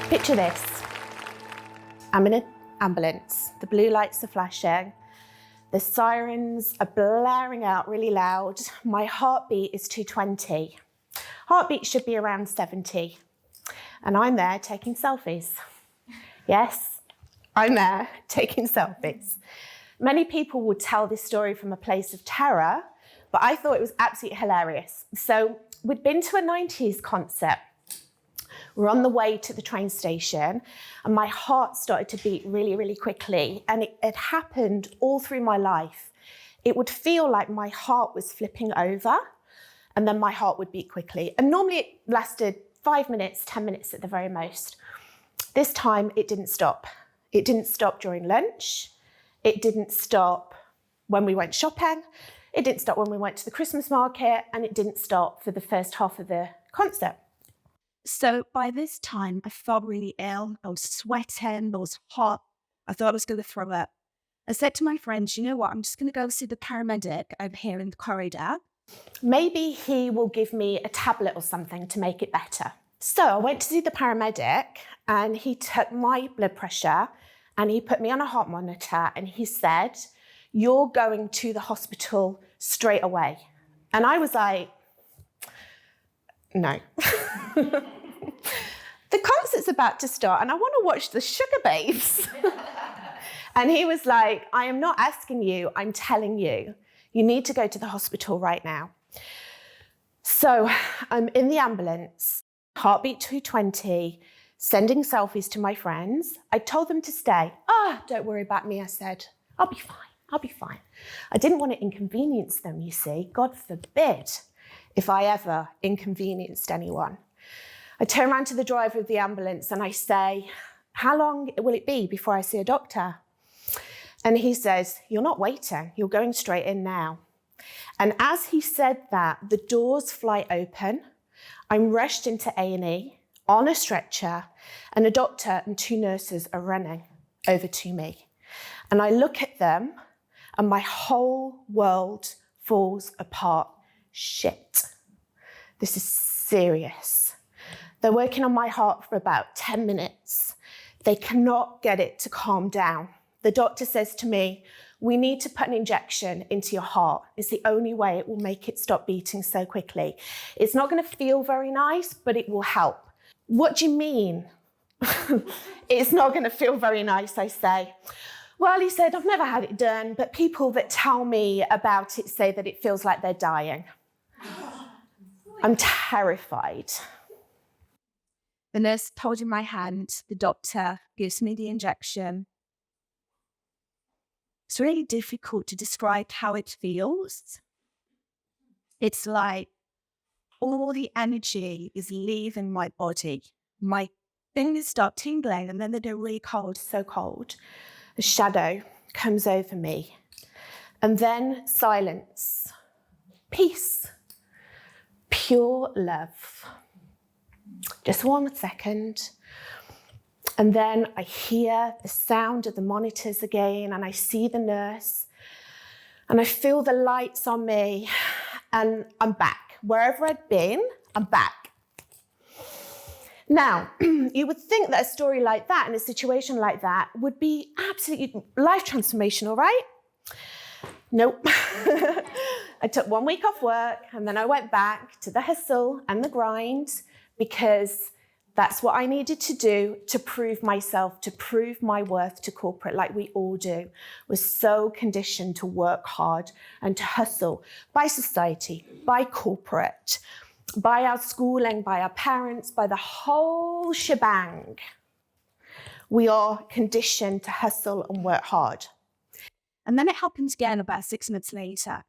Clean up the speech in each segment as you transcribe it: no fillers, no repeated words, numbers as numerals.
Picture this. I'm in an ambulance. The blue lights are flashing. The sirens are blaring out really loud. My heartbeat is 220. Heartbeat should be around 70. And I'm there taking selfies. Yes, I'm there taking selfies. Many people would tell this story from a place of terror, but I thought it was absolutely hilarious. So we'd been to a 90s concert. We're on the way to the train station and my heart started to beat really, really quickly. And it happened all through my life. It would feel like my heart was flipping over and then my heart would beat quickly. And normally it lasted 5 minutes, 10 minutes at the very most. This time it didn't stop. It didn't stop during lunch. It didn't stop when we went shopping. It didn't stop when we went to the Christmas market, and it didn't stop for the first half of the concert. So by this time, I felt really ill. I was sweating. I was hot. I thought I was going to throw up. I said to my friends, you know what? I'm just going to go see the paramedic over here in the corridor. Maybe he will give me a tablet or something to make it better. So I went to see the paramedic and he took my blood pressure and he put me on a heart monitor and he said, you're going to the hospital straight away. And I was like, no. The concert's about to start and I want to watch the Sugar Babes. And he was like, I am not asking you, I'm telling you. You need to go to the hospital right now. So I'm in the ambulance, heartbeat 220, sending selfies to my friends. I told them to stay. Don't worry about me, I said. I'll be fine. I didn't want to inconvenience them, you see. God forbid if I ever inconvenienced anyone. I turn around to the driver of the ambulance and I say, how long will it be before I see a doctor? And he says, you're not waiting, you're going straight in now. And as he said that, the doors fly open. I'm rushed into A&E on a stretcher, and a doctor and 2 nurses are running over to me. And I look at them, and my whole world falls apart. Shit. This is serious. They're working on my heart for about 10 minutes. They cannot get it to calm down. The doctor says to me, we need to put an injection into your heart. It's the only way it will make it stop beating so quickly. It's not going to feel very nice, but it will help. What do you mean? It's not going to feel very nice, I say. Well, he said, I've never had it done, but people that tell me about it say that it feels like they're dying. I'm terrified. The nurse holding my hand, the doctor gives me the injection. It's really difficult to describe how it feels. It's like all the energy is leaving my body. My fingers start tingling and then they go really cold, so cold. A shadow comes over me. And then silence, peace, pure love. Just 1 second. And then I hear the sound of the monitors again and I see the nurse and I feel the lights on me and I'm back. Wherever I'd been, I'm back. Now, you would think that a story like that and a situation like that would be absolutely life transformational, right? Nope. I took 1 week off work and then I went back to the hustle and the grind because that's what I needed to do to prove myself, to prove my worth to corporate, like we all do. We're so conditioned to work hard and to hustle by society, by corporate, by our schooling, by our parents, by the whole shebang. We are conditioned to hustle and work hard. And then it happened again about 6 months later.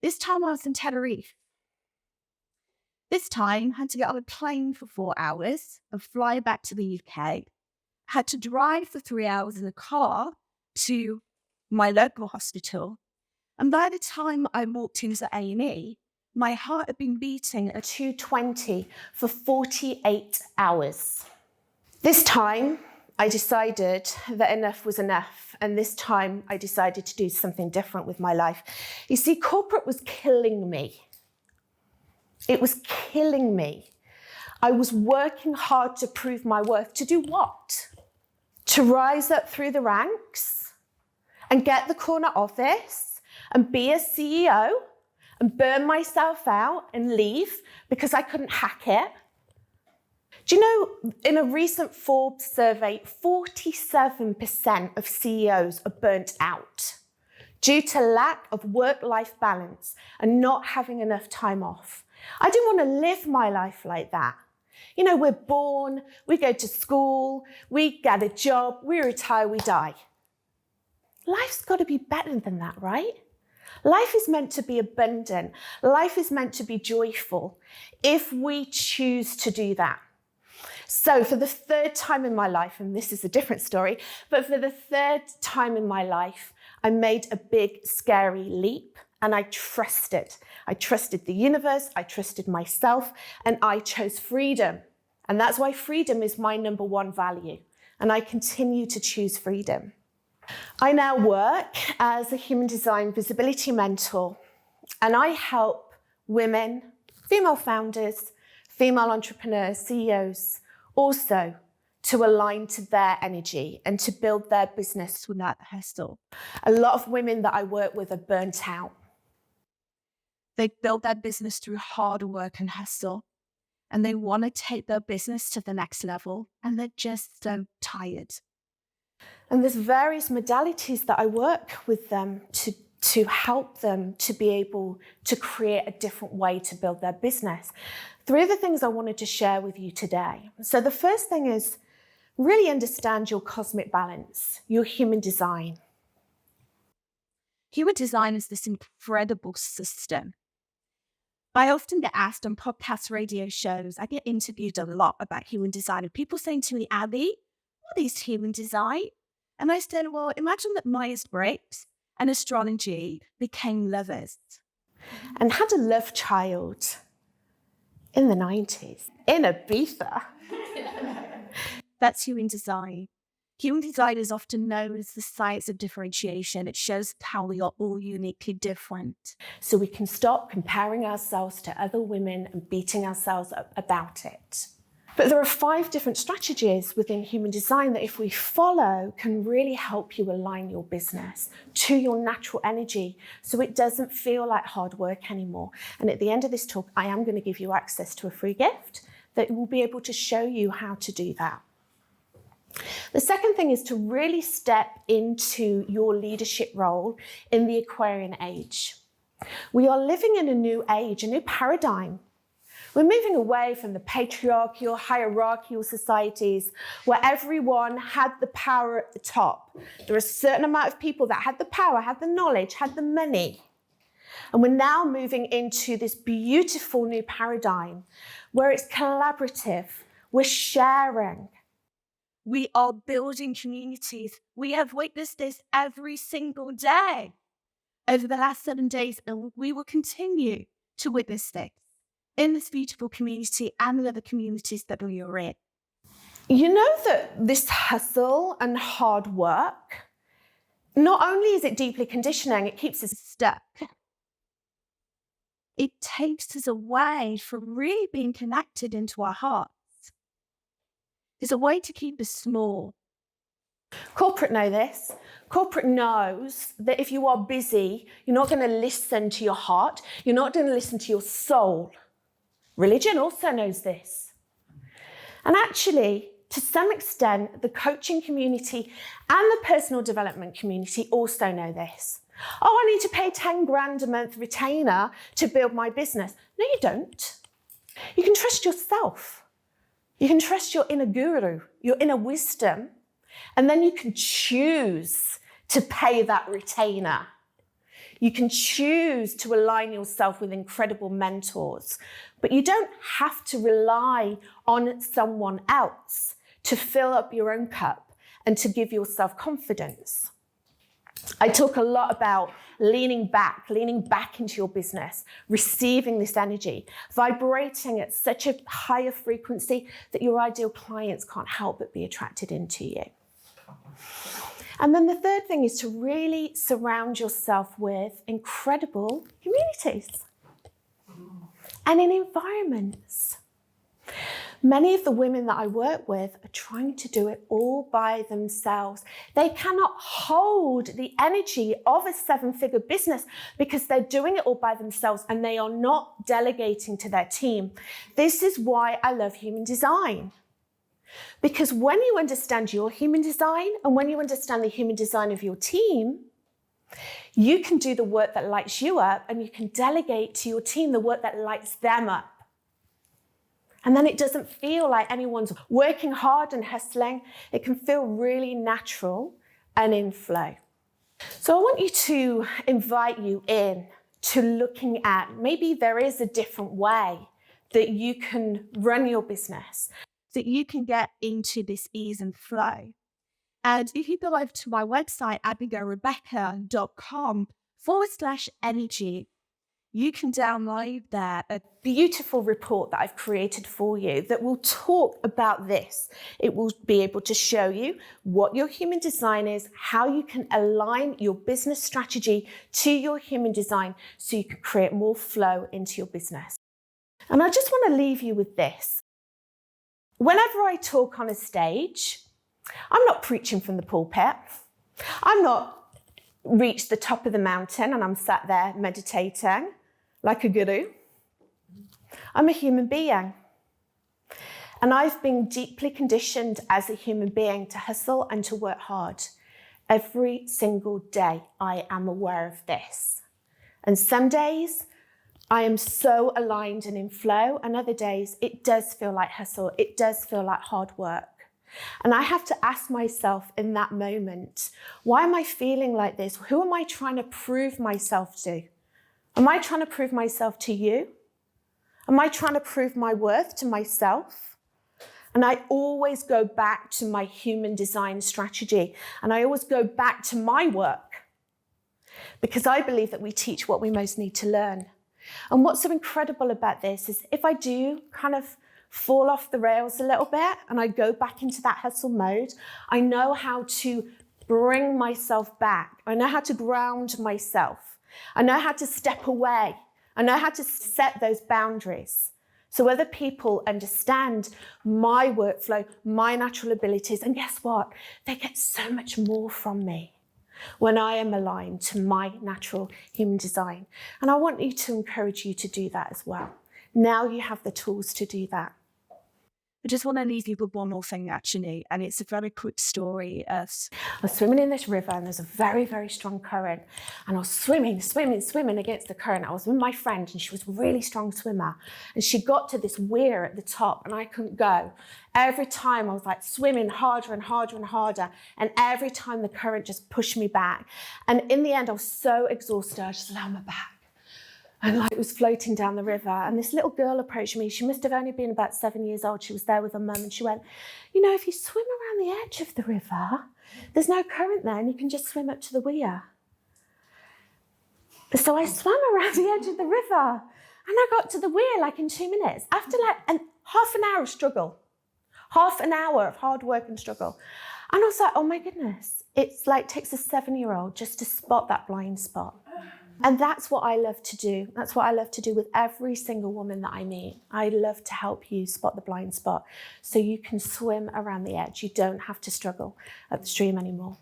This time I was in Tenerife. This time, I had to get on a plane for 4 hours and fly back to the UK. I had to drive for 3 hours in a car to my local hospital. And by the time I walked into A&E, my heart had been beating at 220 for 48 hours. This time, I decided that enough was enough. And this time, I decided to do something different with my life. You see, corporate was killing me. It was killing me. I was working hard to prove my worth. To do what? To rise up through the ranks and get the corner office and be a CEO and burn myself out and leave because I couldn't hack it. Do you know, in a recent Forbes survey, 47% of CEOs are burnt out due to lack of work-life balance and not having enough time off. I didn't want to live my life like that. You know, we're born, we go to school, we get a job, we retire, we die. Life's got to be better than that, right? Life is meant to be abundant. Life is meant to be joyful if we choose to do that. So for the third time in my life, and this is a different story, but for the third time in my life, I made a big, scary leap, and I trusted. I trusted the universe, I trusted myself, and I chose freedom. And that's why freedom is my number one value. And I continue to choose freedom. I now work as a human design visibility mentor, and I help women, female founders, female entrepreneurs, CEOs, also to align to their energy and to build their business without the hustle. A lot of women that I work with are burnt out. They build their business through hard work and hustle, and they want to take their business to the next level, and they're just so tired. And there's various modalities that I work with them to help them to be able to create a different way to build their business. 3 of the things I wanted to share with you today. So the first thing is really understand your cosmic balance, your human design. Human design is this incredible system. I often get asked on podcast radio shows, I get interviewed a lot about human design, and people saying to me, Abby, what is human design? And I said, well, imagine that Myers-Briggs and astrology became lovers. And had a love child in the 90s, in Ibiza. That's human design. Human design is often known as the science of differentiation. It shows how we are all uniquely different. So we can stop comparing ourselves to other women and beating ourselves up about it. But there are 5 different strategies within human design that if we follow can really help you align your business to your natural energy so it doesn't feel like hard work anymore. And at the end of this talk, I am going to give you access to a free gift that will be able to show you how to do that. The second thing is to really step into your leadership role in the Aquarian Age. We are living in a new age, a new paradigm. We're moving away from the patriarchal, hierarchical societies where everyone had the power at the top. There are a certain amount of people that had the power, had the knowledge, had the money. And we're now moving into this beautiful new paradigm where it's collaborative, we're sharing. We are building communities. We have witnessed this every single day over the last 7 days, and we will continue to witness this in this beautiful community and the other communities that we are in. You know that this hustle and hard work, not only is it deeply conditioning, it keeps us stuck. It takes us away from really being connected into our hearts. It's a way to keep us small. Corporate know this. Corporate knows that if you are busy, you're not going to listen to your heart. You're not going to listen to your soul. Religion also knows this. And actually, to some extent, the coaching community and the personal development community also know this. Oh, I need to pay 10 grand a month retainer to build my business. No, you don't. You can trust yourself. You can trust your inner guru, your inner wisdom, and then you can choose to pay that retainer. You can choose to align yourself with incredible mentors, but you don't have to rely on someone else to fill up your own cup and to give yourself confidence. I talk a lot about leaning back into your business, receiving this energy, vibrating at such a higher frequency that your ideal clients can't help but be attracted into you. And then the third thing is to really surround yourself with incredible communities and in environments. Many of the women that I work with are trying to do it all by themselves. They cannot hold the energy of a 7-figure business because they're doing it all by themselves and they are not delegating to their team. This is why I love human design. Because when you understand your human design and when you understand the human design of your team, you can do the work that lights you up and you can delegate to your team the work that lights them up. And then it doesn't feel like anyone's working hard and hustling. It can feel really natural and in flow. So I want you to invite you in to looking at maybe there is a different way that you can run your business, that you can get into this ease and flow. And if you go over to my website, abigailrebecca.com/energy, you can download there a beautiful report that I've created for you that will talk about this. It will be able to show you what your human design is, how you can align your business strategy to your human design so you can create more flow into your business. And I just want to leave you with this. Whenever I talk on a stage, I'm not preaching from the pulpit. I'm not reached the top of the mountain and I'm sat there meditating like a guru. I'm a human being. And I've been deeply conditioned as a human being to hustle and to work hard. Every single day, I am aware of this. And some days, I am so aligned and in flow, and other days, it does feel like hustle. It does feel like hard work. And I have to ask myself in that moment, why am I feeling like this? Who am I trying to prove myself to? Am I trying to prove myself to you? Am I trying to prove my worth to myself? And I always go back to my human design strategy. And I always go back to my work because I believe that we teach what we most need to learn. And what's so incredible about this is if I do kind of fall off the rails a little bit and I go back into that hustle mode, I know how to bring myself back. I know how to ground myself. I know how to step away. I know how to set those boundaries so other people understand my workflow, my natural abilities. And guess what? They get so much more from me when I am aligned to my natural human design. And I want you to encourage you to do that as well. Now you have the tools to do that. I just want to leave you with one more thing, actually, and it's a very quick story of... I was swimming in this river and there's a very, very strong current. And I was swimming against the current. I was with my friend and she was a really strong swimmer. And she got to this weir at the top and I couldn't go. Every time I was like swimming harder and harder and harder. And every time the current just pushed me back. And in the end, I was so exhausted, I just lay on my back. And like it was floating down the river. And this little girl approached me. She must have only been about 7 years old. She was there with her mum and she went, you know, if you swim around the edge of the river, there's no current there and you can just swim up to the weir. So I swam around the edge of the river and I got to the weir like in 2 minutes after like half an hour of struggle, half an hour of hard work and struggle. And I was like, oh my goodness, it's like takes a 7-year-old just to spot that blind spot. And that's what I love to do. That's what I love to do with every single woman that I meet. I love to help you spot the blind spot so you can swim around the edge. You don't have to struggle upstream anymore.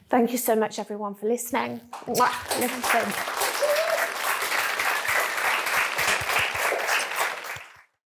Thank you so much, everyone, for listening. Mwah.